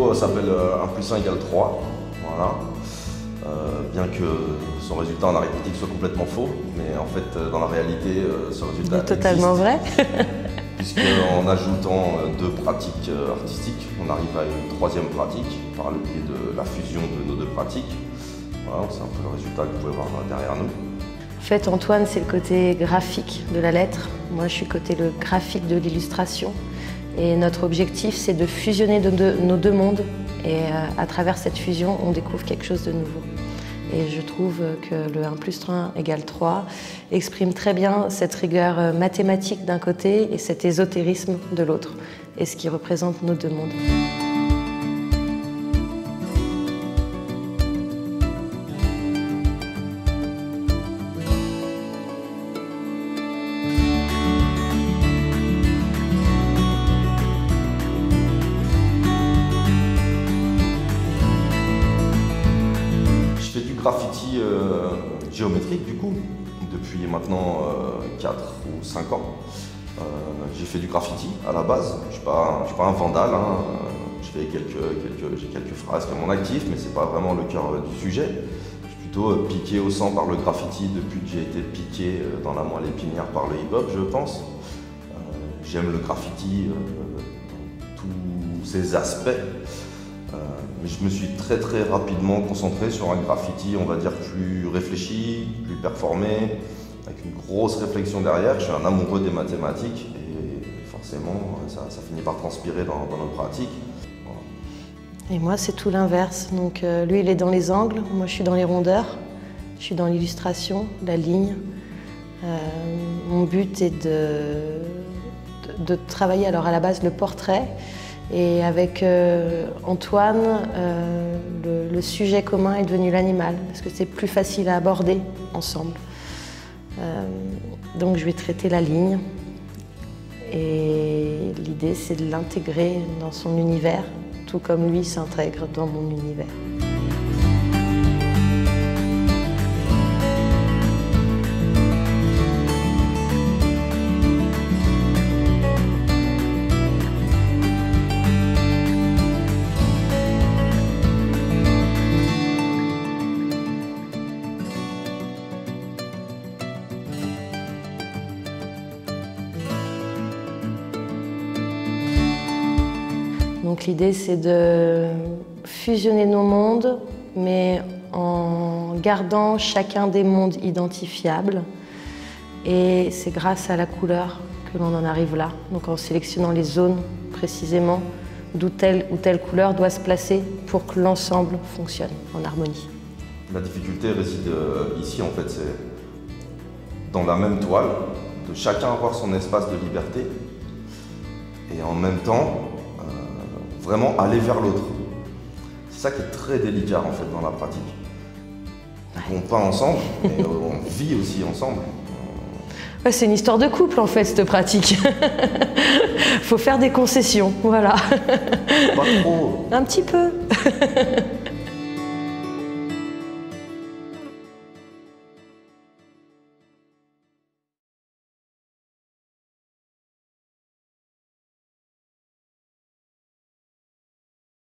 vidéo s'appelle 1 plus 1 égale 3. Voilà. Bien que son résultat en arithmétique soit complètement faux, mais en fait dans la réalité ce résultat est totalement vrai. Puisqu'en ajoutant 2 pratiques artistiques, on arrive à une 3e pratique par le biais de la fusion de nos 2 pratiques. Voilà, c'est un peu le résultat que vous pouvez voir derrière nous. En fait, Antoine, c'est le côté graphique de la lettre. Moi, je suis côté le graphique de l'illustration. Et notre objectif, c'est de fusionner nos 2 mondes. Et à travers cette fusion, on découvre quelque chose de nouveau. Et je trouve que le 1 plus 1 égale 3 exprime très bien cette rigueur mathématique d'un côté et cet ésotérisme de l'autre, et ce qui représente nos 2 mondes. Graffiti géométrique du coup, depuis maintenant 4 ou 5 ans. J'ai fait du graffiti à la base, je suis pas un vandale, hein. J'ai quelques fresques à mon actif, mais c'est pas vraiment le cœur du sujet. Je suis plutôt piqué au sang par le graffiti depuis que j'ai été piqué dans la moelle épinière par le hip-hop, je pense. J'aime le graffiti dans tous ses aspects. Mais je me suis très rapidement concentré sur un graffiti, on va dire, plus réfléchi, plus performé, avec une grosse réflexion derrière. Je suis un amoureux des mathématiques et forcément, ça finit par transpirer dans nos pratiques. Voilà. Et moi, c'est tout l'inverse. Donc, lui, il est dans les angles, moi, je suis dans les rondeurs, je suis dans l'illustration, la ligne. Mon but est de travailler, alors à la base, le portrait. Et avec Antoine, le sujet commun est devenu l'animal, parce que c'est plus facile à aborder ensemble. Donc je vais traiter la ligne, et l'idée c'est de l'intégrer dans son univers, tout comme lui s'intègre dans mon univers. Donc l'idée c'est de fusionner nos mondes, mais en gardant chacun des mondes identifiables. Et c'est grâce à la couleur que l'on en arrive là. Donc en sélectionnant les zones précisément d'où telle ou telle couleur doit se placer pour que l'ensemble fonctionne en harmonie. La difficulté réside ici, en fait, c'est dans la même toile, de chacun avoir son espace de liberté et en même temps vraiment aller vers l'autre. C'est ça qui est très délicat en fait dans la pratique. On peint ensemble, mais on vit aussi ensemble. Ouais, c'est une histoire de couple en fait cette pratique. Faut faire des concessions, voilà. Pas trop. Un petit peu.